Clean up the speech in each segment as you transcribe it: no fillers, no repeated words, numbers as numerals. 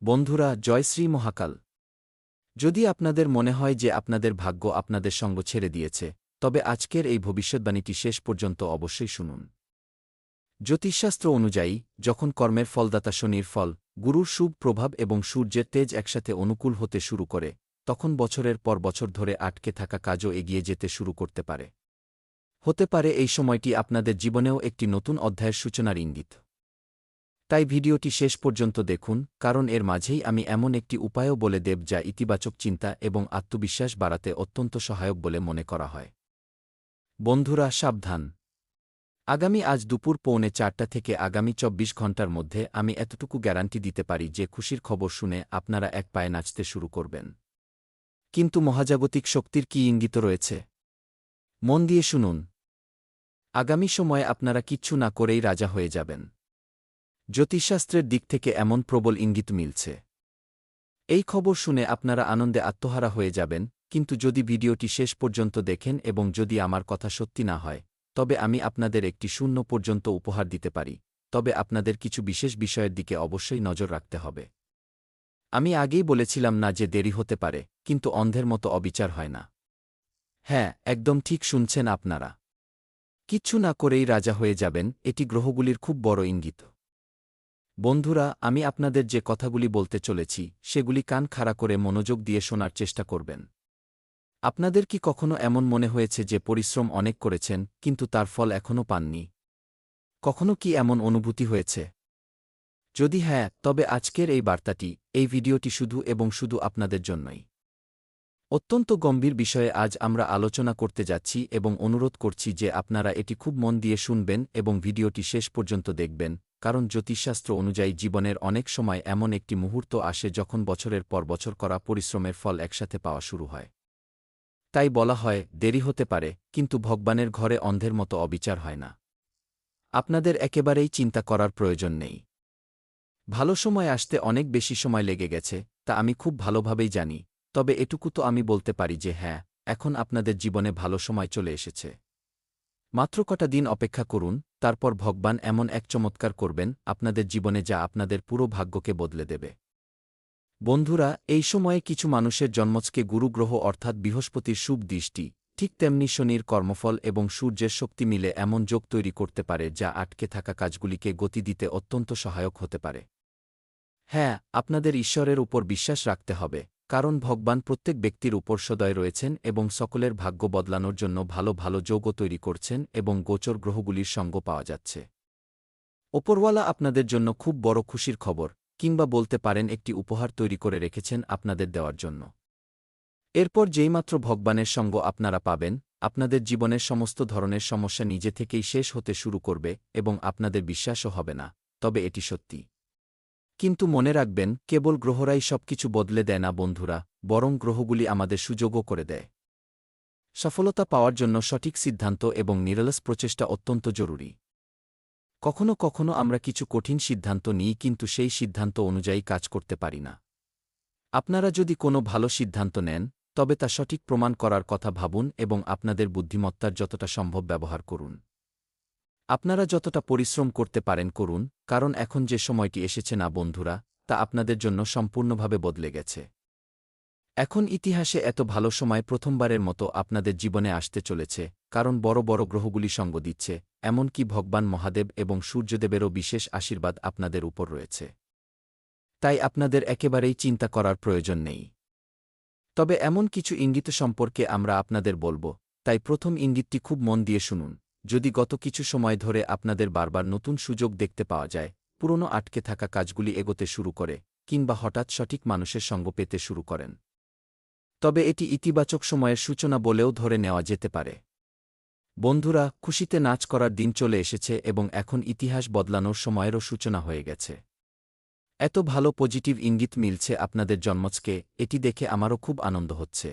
বন্ধুরা, জয় শ্রী মহাকাল। যদি আপনাদের মনে হয় যে আপনাদের ভাগ্য আপনাদের সঙ্গ ছেড়ে দিয়েছে, তবে আজকের এই ভবিষ্যদ্বাণীটি শেষ পর্যন্ত অবশ্যই শুনুন। জ্যোতিষশাস্ত্র অনুযায়ী, যখন কর্মের ফলদাতা শনির ফল, গুরুর শুভ প্রভাব এবং সূর্যের তেজ একসাথে অনুকূল হতে শুরু করে, তখন বছরের পর বছর ধরে আটকে থাকা কাজও এগিয়ে যেতে শুরু করতে পারে। হতে পারে এই সময়টি আপনাদের জীবনেও একটি নতুন অধ্যায়ের সূচনার ইঙ্গিত। তাই ভিডিওটি শেষ পর্যন্ত দেখুন, কারণ এর মাঝেই আমি এমন একটি উপায়ও বলে দেব যা ইতিবাচক চিন্তা এবং আত্মবিশ্বাস বাড়াতে অত্যন্ত সহায়ক বলে মনে করা হয়। বন্ধুরা, সাবধান! আগামী আজ দুপুর 3:45 থেকে আগামী 24 ঘণ্টার মধ্যে আমি এতটুকু গ্যারান্টি দিতে পারি যে খুশির খবর শুনে আপনারা এক পায়ে নাচতে শুরু করবেন। কিন্তু মহাজাগতিক শক্তির কী ইঙ্গিত রয়েছে? মন দিয়ে শুনুন। আগামী সময়ে আপনারা কিচ্ছু না করেই রাজা হয়ে যাবেন। জ্যোতিষশাস্ত্রের দিক থেকে এমন প্রবল ইঙ্গিত মিলছে। এই খবর শুনে আপনারা আনন্দে আত্মহারা হয়ে যাবেন, কিন্তু যদি ভিডিওটি শেষ পর্যন্ত দেখেন এবং যদি আমার কথা সত্যি না হয়, তবে আমি আপনাদের একটি শূন্য পর্যন্ত উপহার দিতে পারি, তবে আপনাদের কিছু বিশেষ বিষয়ের দিকে অবশ্যই নজর রাখতে হবে। আমি আগেই বলেছিলাম না যে দেরি হতে পারে, কিন্তু অন্ধের মতো অবিচার হয় না। হ্যাঁ, একদম ঠিক শুনছেন আপনারা। কিচ্ছু না করেই রাজা হয়ে যাবেন, এটি গ্রহগুলির খুব বড় ইঙ্গিত। বন্ধুরা, আমি আপনাদের যে কথাগুলি বলতে চলেছি, সেগুলি কান খাড়া করে মনোযোগ দিয়ে শোনার চেষ্টা করবেন। আপনাদের কি কখনো এমন মনে হয়েছে যে পরিশ্রম অনেক করেছেন, কিন্তু তার ফল এখনও পাননি? কখনো কি এমন অনুভূতি হয়েছে? যদি হ্যাঁ, তবে আজকের এই বার্তাটি, এই ভিডিওটি শুধু এবং শুধু আপনাদের জন্যই। অত্যন্ত গম্ভীর বিষয়ে আজ আমরা আলোচনা করতে যাচ্ছি এবং অনুরোধ করছি যে আপনারা এটি খুব মন দিয়ে শুনবেন এবং ভিডিওটি শেষ পর্যন্ত দেখবেন, কারণ জ্যোতিষশাস্ত্র অনুযায়ী জীবনের অনেক সময় এমন একটি মুহূর্ত আসে যখন বছরের পর বছর করা পরিশ্রমের ফল একসাথে পাওয়া শুরু হয়। তাই বলা হয়, দেরি হতে পারে, কিন্তু ভগবানের ঘরে অন্ধের মতো অবিচার হয় না। আপনাদের একেবারেই চিন্তা করার প্রয়োজন নেই। ভালো সময় আসতে অনেক বেশি সময় লেগে গেছে, তা আমি খুব ভালোভাবেই জানি, তবে এটুকু তো আমি বলতে পারি যে হ্যাঁ, এখন আপনাদের জীবনে ভালো সময় চলে এসেছে। মাত্র কটা দিন অপেক্ষা করুন, তারপর ভগবান এমন এক চমৎকার করবেন আপনাদের জীবনে যা আপনাদের পুরো ভাগ্যকে বদলে দেবে। বন্ধুরা, এই সময়ে কিছু মানুষের জন্মছকে গুরুগ্রহ অর্থাৎ বৃহস্পতির শুভ দৃষ্টি, ঠিক তেমনি শনির কর্মফল এবং সূর্যের শক্তি মিলে এমন যোগ তৈরি করতে পারে যা আটকে থাকা কাজগুলিকে গতি দিতে অত্যন্ত সহায়ক হতে পারে। হ্যাঁ, আপনাদের ঈশ্বরের উপর বিশ্বাস রাখতে হবে, কারণ ভগবান প্রত্যেক ব্যক্তির উপর সদয় রয়েছেন এবং সকলের ভাগ্য বদলানোর জন্য ভালো ভালো যোগও তৈরি করছেন এবং গোচর গ্রহগুলির সঙ্গ পাওয়া যাচ্ছে। ওপরওয়ালা আপনাদের জন্য খুব বড় খুশির খবর, কিংবা বলতে পারেন একটি উপহার তৈরি করে রেখেছেন আপনাদের দেওয়ার জন্য। এরপর যেইমাত্র ভগবানের সঙ্গ আপনারা পাবেন, আপনাদের জীবনের সমস্ত ধরনের সমস্যা নিজে থেকেই শেষ হতে শুরু করবে এবং আপনাদের বিশ্বাসও হবে না, তবে এটি সত্যি। কিন্তু মনে রাখবেন, কেবল গ্রহরাই সবকিছু বদলে দেয় না বন্ধুরা, বরং গ্রহগুলি আমাদের সুযোগও করে দেয়। সফলতা পাওয়ার জন্য সঠিক সিদ্ধান্ত এবং নিরলস প্রচেষ্টা অত্যন্ত জরুরি। কখনো কখনো আমরা কিছু কঠিন সিদ্ধান্ত নিই, কিন্তু সেই সিদ্ধান্ত অনুযায়ী কাজ করতে পারি না। আপনারা যদি কোনো ভালো সিদ্ধান্ত নেন, তবে তা সঠিক প্রমাণ করার কথা ভাবুন এবং আপনাদের বুদ্ধিমত্তার যতটা সম্ভব ব্যবহার করুন। আপনারা যতটা পরিশ্রম করতে পারেন করুন, কারণ এখন যে সময়টি এসেছে না বন্ধুরা, তা আপনাদের জন্য সম্পূর্ণভাবে বদলে গেছে। এখন ইতিহাসে এত ভালো সময় প্রথমবারের মতো আপনাদের জীবনে আসতে চলেছে, কারণ বড় বড় গ্রহগুলি সঙ্গ দিচ্ছে, এমনকি ভগবান মহাদেব এবং সূর্যদেবেরও বিশেষ আশীর্বাদ আপনাদের উপর রয়েছে। তাই আপনাদের একেবারেই চিন্তা করার প্রয়োজন নেই। তবে এমন কিছু ইঙ্গিত সম্পর্কে আমরা আপনাদের বলব, তাই প্রথম ইঙ্গিতটি খুব মন দিয়ে শুনুন। যদি গত কিছু সময় ধরে আপনাদের বারবার নতুন সুযোগ দেখতে পাওয়া যায়, পুরনো আটকে থাকা কাজগুলি এগোতে শুরু করে, কিংবা হঠাৎ সঠিক মানুষের সঙ্গ পেতে শুরু করেন, তবে এটি ইতিবাচক সময়ের সূচনা বলেও ধরে নেওয়া যেতে পারে। বন্ধুরা, খুশিতে নাচ করার দিন চলে এসেছে এবং এখন ইতিহাস বদলানোর সময়েরও সূচনা হয়ে গেছে। এত ভালো পজিটিভ ইঙ্গিত মিলছে আপনাদের জন্মছকে, এটি দেখে আমারও খুব আনন্দ হচ্ছে।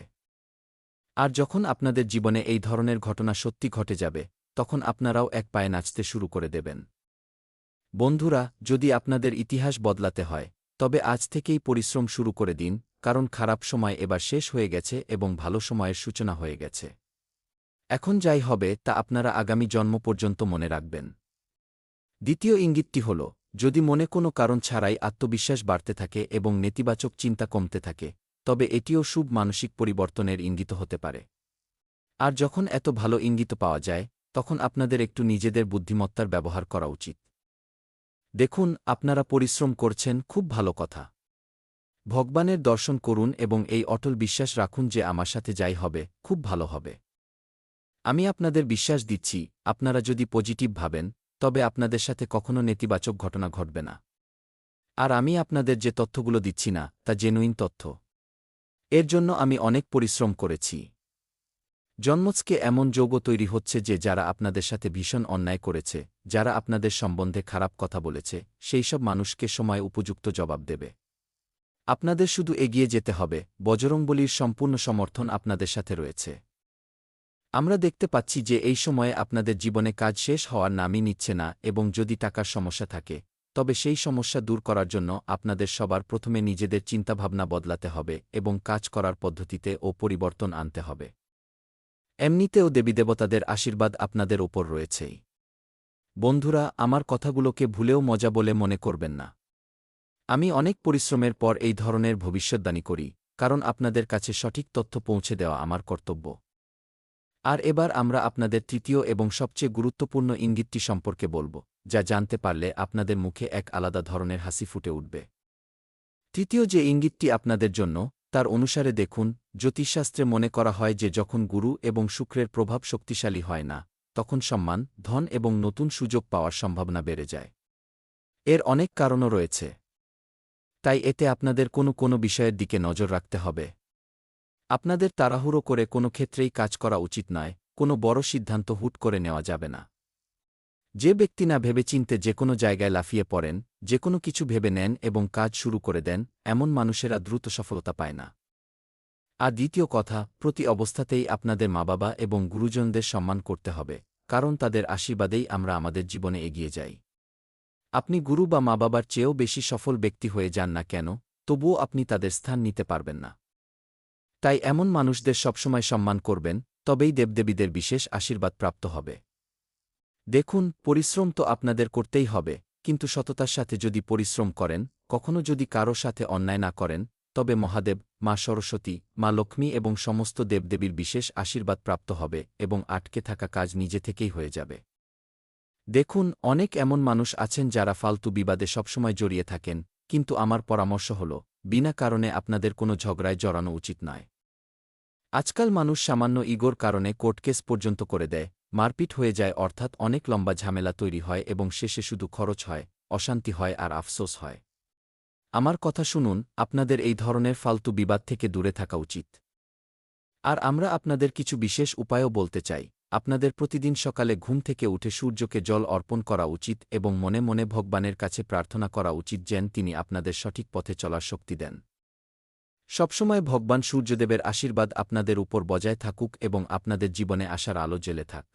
আর যখন আপনাদের জীবনে এই ধরনের ঘটনা সত্যি ঘটে যাবে, তখন আপনারাও এক পায়ে নাচতে শুরু করে দেবেন। বন্ধুরা, যদি আপনাদের ইতিহাস বদলাতে হয়, তবে আজ থেকেই পরিশ্রম শুরু করে দিন, কারণ খারাপ সময় এবার শেষ হয়ে গেছে এবং ভালো সময়ের সূচনা হয়ে গেছে। এখন যাই হবে তা আপনারা আগামী জন্ম পর্যন্ত মনে রাখবেন। দ্বিতীয় ইঙ্গিতটি হল, যদি মনে কোনো কারণ ছাড়াই আত্মবিশ্বাস বাড়তে থাকে এবং নেতিবাচক চিন্তা কমতে থাকে, তবে এটিও শুভ মানসিক পরিবর্তনের ইঙ্গিত হতে পারে। আর যখন এত ভালো ইঙ্গিত পাওয়া যায়, তখন আপনাদের একটু নিজেদের বুদ্ধিমত্তার ব্যবহার করা উচিত। দেখুন, আপনারা পরিশ্রম করছেন, খুব ভালো কথা। ভগবানের দর্শন করুন এবং এই অটল বিশ্বাস রাখুন যে আমার সাথে যাই হবে, খুব ভালো হবে। আমি আপনাদের বিশ্বাস দিচ্ছি, আপনারা যদি পজিটিভ ভাবেন, তবে আপনাদের সাথে কখনো নেতিবাচক ঘটনা ঘটবে না। আর আমি আপনাদের যে তথ্যগুলো দিচ্ছি না, তা জেনুইন তথ্য। এর জন্য আমি অনেক পরিশ্রম করেছি। জন্মজকে এমন যৌগ তৈরি হচ্ছে যে যারা আপনাদের সাথে ভীষণ অন্যায় করেছে, যারা আপনাদের সম্বন্ধে খারাপ কথা বলেছে, সেই সব মানুষকে সময় উপযুক্ত জবাব দেবে। আপনাদের শুধু এগিয়ে যেতে হবে, বজরংবলীর সম্পূর্ণ সমর্থন আপনাদের সাথে রয়েছে। আমরা দেখতে পাচ্ছি যে এই সময়ে আপনাদের জীবনে কাজ শেষ হওয়ার নামই নিচ্ছে না এবং যদি টাকার সমস্যা থাকে, তবে সেই সমস্যা দূর করার জন্য আপনাদের সবার প্রথমে নিজেদের চিন্তাভাবনা বদলাতে হবে এবং কাজ করার পদ্ধতিতে ও পরিবর্তন আনতে হবে। এমনিতেও দেবীদেবতাদের আশীর্বাদ আপনাদের ওপর রয়েছেই। বন্ধুরা, আমার কথাগুলোকে ভুলেও মজা বলে মনে করবেন না। আমি অনেক পরিশ্রমের পর এই ধরনের ভবিষ্যদ্বাণী করি, কারণ আপনাদের কাছে সঠিক তথ্য পৌঁছে দেওয়া আমার কর্তব্য। আর এবার আমরা আপনাদের তৃতীয় এবং সবচেয়ে গুরুত্বপূর্ণ ইঙ্গিতটি সম্পর্কে বলব, যা জানতে পারলে আপনাদের মুখে এক আলাদা ধরনের হাসি ফুটে উঠবে। তৃতীয় যে ইঙ্গিতটি আপনাদের জন্য, তার অনুসারে দেখুন, জ্যোতিষশাস্ত্রে মনে করা হয় যে যখন গুরু এবং শুক্রের প্রভাব শক্তিশালী হয় না, তখন সম্মান, ধন এবং নতুন সুযোগ পাওয়ার সম্ভাবনা বেড়ে যায়। এর অনেক কারণও রয়েছে। তাই এতে আপনাদের কোনো বিষয়ের দিকে নজর রাখতে হবে। আপনাদের তাড়াহুড়ো করে কোনো ক্ষেত্রেই কাজ করা উচিত নয়, কোনো বড় সিদ্ধান্ত হুট করে নেওয়া যাবে না। যে ব্যক্তি না ভেবেচিন্তে যেকোনো জায়গায় লাফিয়ে পড়েন, যেকোনো কিছু ভেবে নেন এবং কাজ শুরু করে দেন, এমন মানুষেরা দ্রুত সফলতা পায় না। আর দ্বিতীয় কথা, প্রতি অবস্থাতেই আপনাদের মা-বাবা এবং গুরুজনদের সম্মান করতে হবে, কারণ তাদের আশীর্বাদেই আমরা আমাদের জীবনে এগিয়ে যাই। আপনি গুরু বা মা-বাবার চেয়েও বেশি সফল ব্যক্তি হয়ে যান না কেন, তবুও আপনি তাদের স্থান নিতে পারবেন না। তাই এমন মানুষদের সবসময় সম্মান করবেন, তবেই দেবদেবীদের বিশেষ আশীর্বাদ প্রাপ্ত হবে। দেখুন, পরিশ্রম তো আপনাদের করতেই হবে, কিন্তু সততার সাথে যদি পরিশ্রম করেন, কখনো যদি কারো সাথে অন্যায় না করেন, তবে মহাদেব, মা সরস্বতী, মা লক্ষ্মী এবং সমস্ত দেবদেবীর বিশেষ আশীর্বাদ প্রাপ্ত হবে এবং আটকে থাকা কাজ নিজে থেকেই হয়ে যাবে। দেখুন, অনেক এমন মানুষ আছেন যারা ফালতু বিবাদে সবসময় জড়িয়ে থাকেন, কিন্তু আমার পরামর্শ হল, বিনা কারণে আপনাদের কোনো ঝগড়ায় জড়ানো উচিত নয়। আজকাল মানুষ সামান্য ইগোর কারণে কোর্টকেস পর্যন্ত করে দেয়, মারপিট হয়ে যায়, অর্থাৎ অনেক লম্বা ঝামেলা তৈরি হয় এবং শেষে শুধু খরচ হয়, অশান্তি হয় আর আফসোস হয়। আমার কথা শুনুন, আপনাদের এই ধরনের ফালতু বিবাদ থেকে দূরে থাকা উচিত। আর আমরা আপনাদের কিছু বিশেষ উপায়ও বলতে চাই। আপনাদের প্রতিদিন সকালে ঘুম থেকে উঠে সূর্যকে জল অর্পণ করা উচিত এবং মনে মনে ভগবানের কাছে প্রার্থনা করা উচিত যেন তিনি আপনাদের সঠিক পথে চলার শক্তি দেন। সবসময় ভগবান সূর্যদেবের আশীর্বাদ আপনাদের উপর বজায় থাকুক এবং আপনাদের জীবনে আসার আলো জ্বেলে থাক।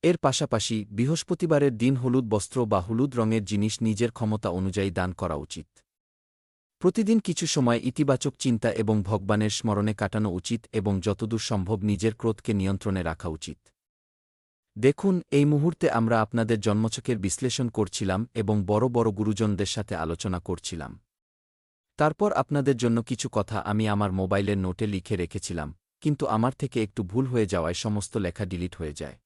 এর পাশাপাশি বৃহস্পতিবারের দিন হলুদ বস্ত্র বা হলুদ রঙের জিনিস নিজের ক্ষমতা অনুযায়ী দান করা উচিত। প্রতিদিন কিছু সময় ইতিবাচক চিন্তা এবং ভগবানের স্মরণে কাটানো উচিত এবং যতদূর সম্ভব নিজের ক্রোধকে নিয়ন্ত্রণে রাখা উচিত। দেখুন, এই মুহূর্তে আমরা আপনাদের জন্মছকের বিশ্লেষণ করছিলাম এবং বড় বড় গুরুজনদের সাথে আলোচনা করছিলাম। তারপর আপনাদের জন্য কিছু কথা আমি আমার মোবাইলের নোটে লিখে রেখেছিলাম, কিন্তু আমার থেকে একটু ভুল হয়ে যাওয়ায় সমস্ত লেখা ডিলিট হয়ে যায়।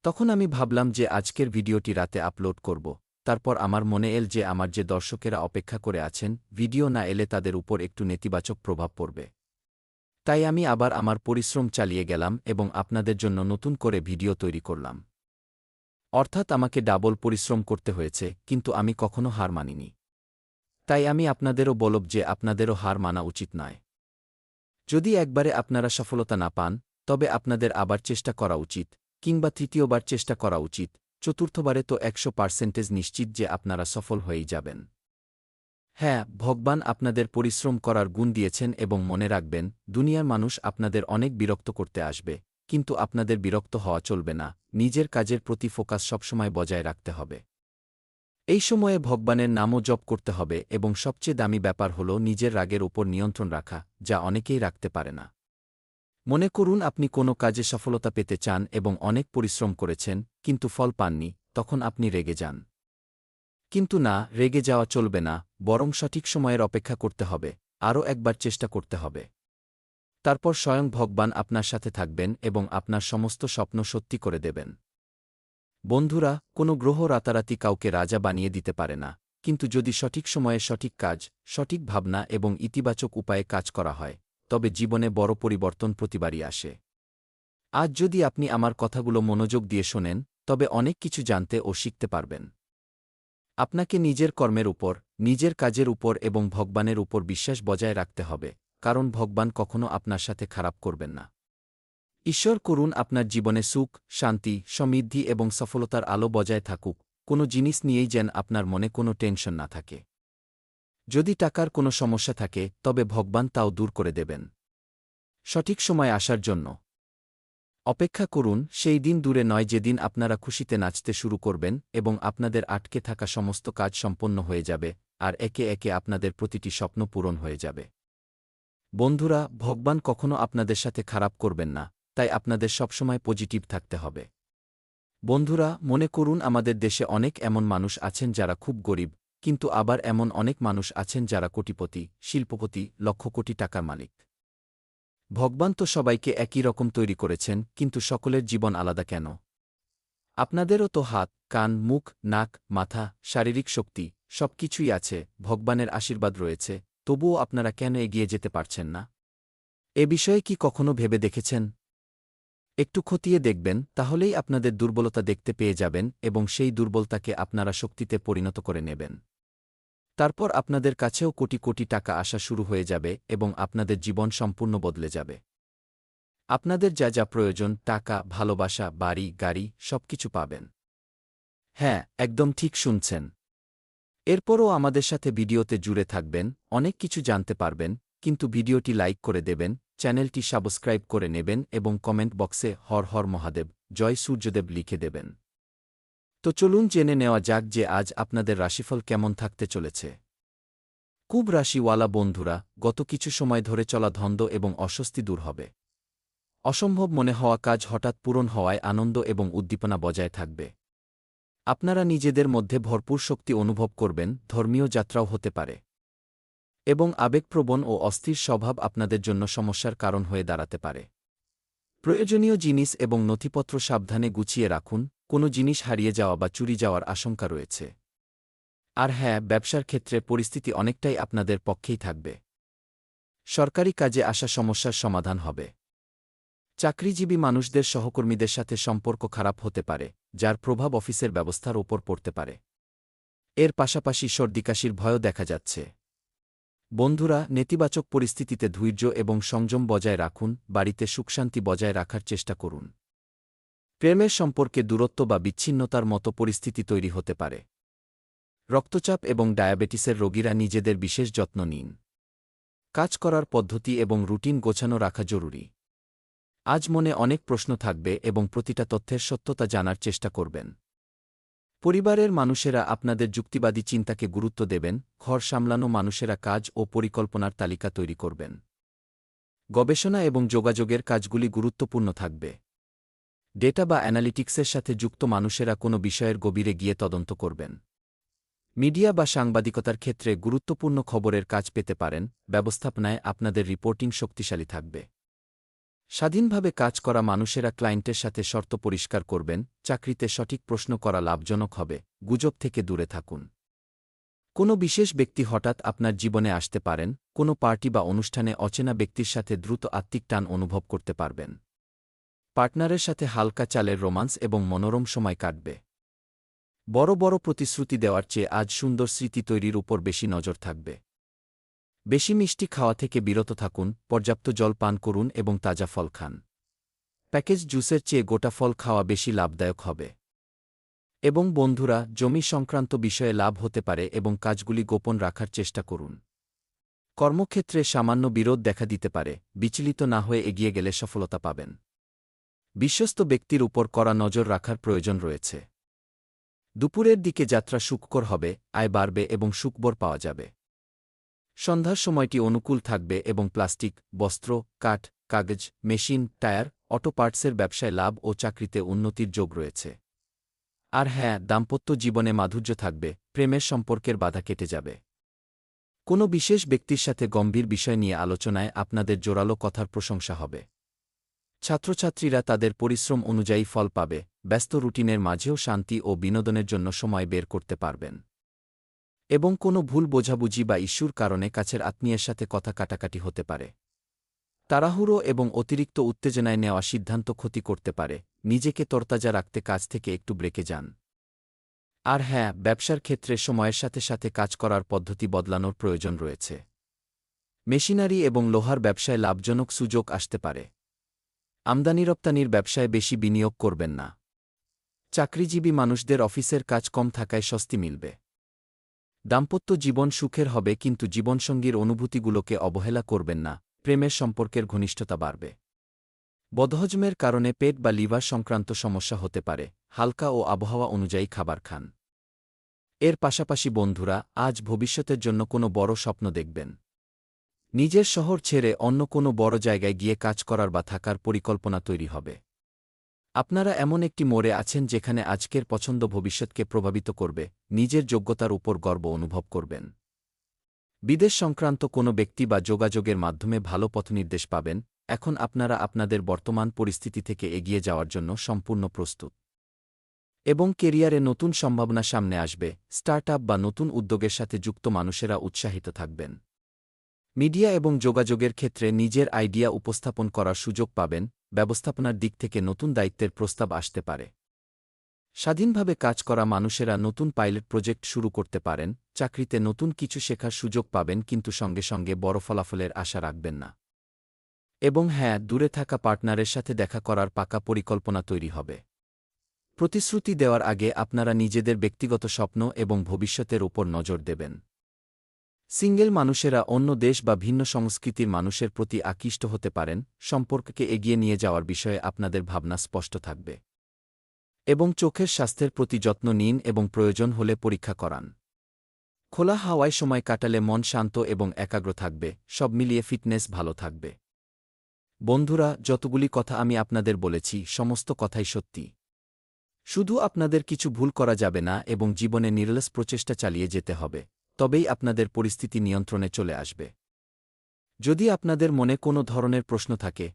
তখন আমি ভাবলাম যে আজকের ভিডিওটি রাতে আপলোড করব। তারপর আমার মনে এল যে আমার যে দর্শকেরা অপেক্ষা করে আছেন, ভিডিও না এলে তাদের উপর একটু নেতিবাচক প্রভাব পড়বে। তাই আমি আবার আমার পরিশ্রম চালিয়ে গেলাম এবং আপনাদের জন্য নতুন করে ভিডিও তৈরি করলাম। অর্থাৎ আমাকে ডাবল পরিশ্রম করতে হয়েছে, কিন্তু আমি কখনো হার মানিনি। তাই আমি আপনাদেরও বলব যে আপনাদেরও হার মানা উচিত নয়। যদি একবারে আপনারা সফলতা না পান, তবে আপনাদের আবার চেষ্টা করা উচিত, কিংবা তৃতীয়বার চেষ্টা করা উচিত, চতুর্থবারে তো 100% নিশ্চিত যে আপনারা সফল হয়েই যাবেন। হ্যাঁ, ভগবান আপনাদের পরিশ্রম করার গুণ দিয়েছেন এবং মনে রাখবেন, দুনিয়ার মানুষ আপনাদের অনেক বিরক্ত করতে আসবে, কিন্তু আপনাদের বিরক্ত হওয়া চলবে না, নিজের কাজের প্রতি ফোকাস সবসময় বজায় রাখতে হবে। এই সময়ে ভগবানের নামও জপ করতে হবে এবং সবচেয়ে দামি ব্যাপার হল নিজের রাগের উপর নিয়ন্ত্রণ রাখা, যা অনেকেই রাখতে পারে না। মনে করুন আপনি কোনো কাজে সফলতা পেতে চান এবং অনেক পরিশ্রম করেছেন, কিন্তু ফল পাননি, তখন আপনি রেগে যান। কিন্তু না, রেগে যাওয়া চলবে না, বরং সঠিক সময়ের অপেক্ষা করতে হবে, আরও একবার চেষ্টা করতে হবে। তারপর স্বয়ং ভগবান আপনার সাথে থাকবেন এবং আপনার সমস্ত স্বপ্ন সত্যি করে দেবেন। বন্ধুরা, কোনো গ্রহ রাতারাতি কাউকে রাজা বানিয়ে দিতে পারে না, কিন্তু যদি সঠিক সময়ে সঠিক কাজ, সঠিক ভাবনা এবং ইতিবাচক উপায়ে কাজ করা হয়, তবে জীবনে বড় পরিবর্তন প্রতিবারই আসে। আজ যদি আপনি আমার কথাগুলো মনোযোগ দিয়ে শোনেন, তবে অনেক কিছু জানতে ও শিখতে পারবেন। আপনাকে নিজের কর্মের উপর, নিজের কাজের উপর এবং ভগবানের উপর বিশ্বাস বজায় রাখতে হবে, কারণ ভগবান কখনো আপনার সাথে খারাপ করবেন না। ঈশ্বর করুন আপনার জীবনে সুখ, শান্তি, সমৃদ্ধি এবং সফলতার আলো বজায় থাকুক, কোনো জিনিস নিয়েই যেন আপনার মনে কোনো টেনশন না থাকে। যদি টাকার কোনো সমস্যা থাকে, তবে ভগবান তাও দূর করে দেবেন। সঠিক সময় আসার জন্য অপেক্ষা করুন, সেই দিন দূরে নয় যেদিন আপনারা খুশিতে নাচতে শুরু করবেন এবং আপনাদের আটকে থাকা সমস্ত কাজ সম্পন্ন হয়ে যাবে, আর একে একে আপনাদের প্রতিটি স্বপ্ন পূরণ হয়ে যাবে। বন্ধুরা, ভগবান কখনো আপনাদের সাথে খারাপ করবেন না, তাই আপনাদের সবসময় পজিটিভ থাকতে হবে। বন্ধুরা, মনে করুন আমাদের দেশে অনেক এমন মানুষ আছেন যারা খুব গরিব, কিন্তু আবার এমন অনেক মানুষ আছেন যারা কোটিপতি, শিল্পপতি, লক্ষ কোটি টাকার মালিক। ভগবান তো সবাইকে একই রকম তৈরি করেছেন, কিন্তু সকলের জীবন আলাদা কেন? আপনাদেরও তো হাত, কান, মুখ, নাক, মাথা, শারীরিক শক্তি সবকিছুই আছে, ভগবানের আশীর্বাদ রয়েছে, তবুও আপনারা কেন এগিয়ে যেতে পারছেন না? এ বিষয়ে কি কখনো ভেবে দেখেছেন? একটু খতিয়ে দেখবেন, তাহলেই আপনাদের দুর্বলতা দেখতে পেয়ে যাবেন এবং সেই দুর্বলতাকে আপনারা শক্তিতে পরিণত করে নেবেন। তারপর আপনাদের কাছেও কোটি কোটি টাকা আসা শুরু হয়ে যাবে এবং আপনাদের জীবন সম্পূর্ণ বদলে যাবে। আপনাদের যা যা প্রয়োজন, টাকা, ভালোবাসা, বাড়ি, গাড়ি, সবকিছু পাবেন। হ্যাঁ, একদম ঠিক শুনছেন। এরপরও আমাদের সাথে ভিডিওতে জুড়ে থাকবেন, অনেক কিছু জানতে পারবেন, কিন্তু ভিডিওটি লাইক করে দেবেন, চ্যানেলটি সাবস্ক্রাইব করে নেবেন এবং কমেন্ট বক্সে হর হর মহাদেব, জয় সূর্যদেব লিখে দেবেন। তো চলুন জেনে নেওয়া যাক যে আজ আপনাদের রাশিফল কেমন থাকতে চলেছে। কুম্ভ রাশিওয়ালা বন্ধুরা, গত কিছু সময় ধরে চলা ধন্দ এবং অস্বস্তি দূর হবে। অসম্ভব মনে হওয়া কাজ হঠাৎ পূরণ হওয়ায় আনন্দ এবং উদ্দীপনা বজায় থাকবে। আপনারা নিজেদের মধ্যে ভরপুর শক্তি অনুভব করবেন, ধর্মীয় যাত্রাও হতে পারে। এবং আবেগপ্রবণ ও অস্থির স্বভাব আপনাদের জন্য সমস্যার কারণ হয়ে দাঁড়াতে পারে। প্রয়োজনীয় জিনিস এবং নথিপত্র সাবধানে গুছিয়ে রাখুন, কোনো জিনিস হারিয়ে যাওয়া বা চুরি যাওয়ার আশঙ্কা রয়েছে। আর হ্যাঁ, ব্যবসার ক্ষেত্রে পরিস্থিতি অনেকটাই আপনাদের পক্ষেই থাকবে। সরকারি কাজে আসা সমস্যার সমাধান হবে। চাকরিজীবী মানুষদের সহকর্মীদের সাথে সম্পর্ক খারাপ হতে পারে, যার প্রভাব অফিসের ব্যবস্থার ওপর পড়তে পারে। এর পাশাপাশি সর্দিকাশির ভয়ও দেখা যাচ্ছে। বন্ধুরা, নেতিবাচক পরিস্থিতিতে ধৈর্য এবং সংযম বজায় রাখুন, বাড়িতে সুখশান্তি বজায় রাখার চেষ্টা করুন। প্রেমের সম্পর্কে দূরত্ব বা বিচ্ছিন্নতার মতো পরিস্থিতি তৈরি হতে পারে। রক্তচাপ এবং ডায়াবেটিসের রোগীরা নিজেদের বিশেষ যত্ন নিন। কাজ করার পদ্ধতি এবং রুটিন গোছানো রাখা জরুরি। আজ মনে অনেক প্রশ্ন থাকবে এবং প্রতিটা তথ্যের সত্যতা জানার চেষ্টা করবেন। পরিবারের মানুষেরা আপনাদের যুক্তিবাদী চিন্তাকে গুরুত্ব দেবেন, ঘর সামলানো মানুষেরা কাজ ও পরিকল্পনার তালিকা তৈরি করবেন। গবেষণা এবং যোগাযোগের কাজগুলি গুরুত্বপূর্ণ থাকবে। ডেটা বা অ্যানালিটিক্সের সাথে যুক্ত মানুষেরা কোনো বিষয়ের গভীরে গিয়ে তদন্ত করবেন। মিডিয়া বা সাংবাদিকতার ক্ষেত্রে গুরুত্বপূর্ণ খবরের কাজ পেতে পারেন, ব্যবস্থাপনায় আপনাদের রিপোর্টিং শক্তিশালী থাকবে। স্বাধীনভাবে কাজ করা মানুষেরা ক্লায়েন্টের সাথে শর্ত পরিষ্কার করবেন, চাকরিতে সঠিক প্রশ্ন করা লাভজনক হবে, গুজব থেকে দূরে থাকুন। কোনো বিশেষ ব্যক্তি হঠাৎ আপনার জীবনে আসতে পারেন, কোনো পার্টি বা অনুষ্ঠানে অচেনা ব্যক্তির সাথে দ্রুত আত্মিক টান অনুভব করতে পারবেন। পার্টনারের সাথে হালকা চালের রোমান্স এবং মনোরম সময় কাটবে। বড় বড় প্রতিশ্রুতি দেওয়ার চেয়ে আজ সুন্দর স্মৃতি তৈরির উপর বেশি নজর থাকবে। বেশি মিষ্টি খাওয়া থেকে বিরত থাকুন, পর্যাপ্ত জল পান করুন এবং তাজা ফল খান। প্যাকেজ জুসের চেয়ে গোটা ফল খাওয়া বেশি লাভদায়ক হবে। এবং বন্ধুরা, জমি সংক্রান্ত বিষয়ে লাভ হতে পারে এবং কাজগুলি গোপন রাখার চেষ্টা করুন। কর্মক্ষেত্রে সামান্য বিরোধ দেখা দিতে পারে, বিচলিত না হয়ে এগিয়ে গেলে সফলতা পাবেন। বিশ্বস্ত ব্যক্তির উপর কড়া নজর রাখার প্রয়োজন রয়েছে। দুপুরের দিকে যাত্রা সুখকর হবে, আয় বাড়বে এবং সুখবর পাওয়া যাবে। সন্ধ্যার সময়টি অনুকূল থাকবে এবং প্লাস্টিক, বস্ত্র, কাঠ, কাগজ, মেশিন, টায়ার, অটো পার্টসের ব্যবসায় লাভ ও চাকরিতে উন্নতির যোগ রয়েছে। আর হ্যাঁ, দাম্পত্য জীবনে মাধুর্য থাকবে, প্রেমের সম্পর্কের বাধা কেটে যাবে। কোনো বিশেষ ব্যক্তির সাথে গম্ভীর বিষয় নিয়ে আলোচনায় আপনাদের জোরালো কথার প্রশংসা হবে। ছাত্রছাত্রীরা তাদের পরিশ্রম অনুযায়ী ফল পাবে, ব্যস্ত রুটিনের মাঝেও শান্তি ও বিনোদনের জন্য সময় বের করতে পারবেন। এবং কোনো ভুল বোঝাবুঝি বা ইস্যুর কারণে কাছের আত্মীয়ের সাথে কথা কাটাকাটি হতে পারে। তাড়াহুড়ো এবং অতিরিক্ত উত্তেজনায় নেওয়া সিদ্ধান্ত ক্ষতি করতে পারে, নিজেকে তরতাজা রাখতে কাজ থেকে একটু ব্রেকে যান। আর হ্যাঁ, ব্যবসার ক্ষেত্রে সময়ের সাথে সাথে কাজ করার পদ্ধতি বদলানোর প্রয়োজন রয়েছে। মেশিনারি এবং লোহার ব্যবসায় লাভজনক সুযোগ আসতে পারে। আমদানি রপ্তানির ব্যবসায় বেশি বিনিয়োগ করবেন না। চাকরিজীবী মানুষদের অফিসের কাজ কম থাকায় স্বস্তি মিলবে। দাম্পত্য জীবন সুখের হবে, কিন্তু জীবনসঙ্গীর অনুভূতিগুলোকে অবহেলা করবেন না, প্রেমের সম্পর্কের ঘনিষ্ঠতা বাড়বে। বদহজমের কারণে পেট বা লিভার সংক্রান্ত সমস্যা হতে পারে, হালকা ও আবহাওয়া অনুযায়ী খাবার খান। এর পাশাপাশি বন্ধুরা, আজ ভবিষ্যতের জন্য কোনো বড় স্বপ্ন দেখবেন। নিজের শহর ছেড়ে অন্য কোনো বড় জায়গায় গিয়ে কাজ করার বা থাকার পরিকল্পনা তৈরি হবে। আপনারা এমন একটি মোড়ে আছেন যেখানে আজকের পছন্দ ভবিষ্যৎকে প্রভাবিত করবে, নিজের যোগ্যতার উপর গর্ব অনুভব করবেন। বিদেশ সংক্রান্ত কোনো ব্যক্তি বা যোগাযোগের মাধ্যমে ভালো পথনির্দেশ পাবেন। এখন আপনারা আপনাদের বর্তমান পরিস্থিতি থেকে এগিয়ে যাওয়ার জন্য সম্পূর্ণ প্রস্তুত। এবং কেরিয়ারে নতুন সম্ভাবনা সামনে আসবে, স্টার্টআপ বা নতুন উদ্যোগের সাথে যুক্ত মানুষেরা উৎসাহিত থাকবেন। মিডিয়া এবং যোগাযোগের ক্ষেত্রে নিজের আইডিয়া উপস্থাপন করার সুযোগ পাবেন, ব্যবস্থাপনার দিক থেকে নতুন দায়িত্বের প্রস্তাব আসতে পারে। স্বাধীনভাবে কাজ করা মানুষেরা নতুন পাইলট প্রজেক্ট শুরু করতে পারেন, চাকরিতে নতুন কিছু শেখার সুযোগ পাবেন, কিন্তু সঙ্গে সঙ্গে বড় ফলাফলের আশা রাখবেন না। এবং হ্যাঁ, দূরে থাকা পার্টনারের সাথে দেখা করার পাকা পরিকল্পনা তৈরি হবে। প্রতিশ্রুতি দেওয়ার আগে আপনারা নিজেদের ব্যক্তিগত স্বপ্ন এবং ভবিষ্যতের উপর নজর দেবেন। সিঙ্গেল মানুষেরা অন্য দেশ বা ভিন্ন সংস্কৃতির মানুষের প্রতি আকৃষ্ট হতে পারেন, সম্পর্ককে এগিয়ে নিয়ে যাওয়ার বিষয়ে আপনাদের ভাবনা স্পষ্ট থাকবে। এবং চোখের স্বাস্থ্যের প্রতি যত্ন নিন এবং প্রয়োজন হলে পরীক্ষা করান। খোলা হাওয়ায় সময় কাটালে মন শান্ত এবং একাগ্র থাকবে, সব মিলিয়ে ফিটনেস ভালো থাকবে। বন্ধুরা, যতগুলি কথা আমি আপনাদের বলেছি, সমস্ত কথাই সত্যি। শুধু আপনাদের কিছু ভুল করা যাবে না এবং জীবনে নিরলস প্রচেষ্টা চালিয়ে যেতে হবে, তবেই আপনাদের পরিস্থিতি নিয়ন্ত্রণে চলে আসবে। যদি আপনাদের মনে কোনো ধরনের প্রশ্ন থাকে,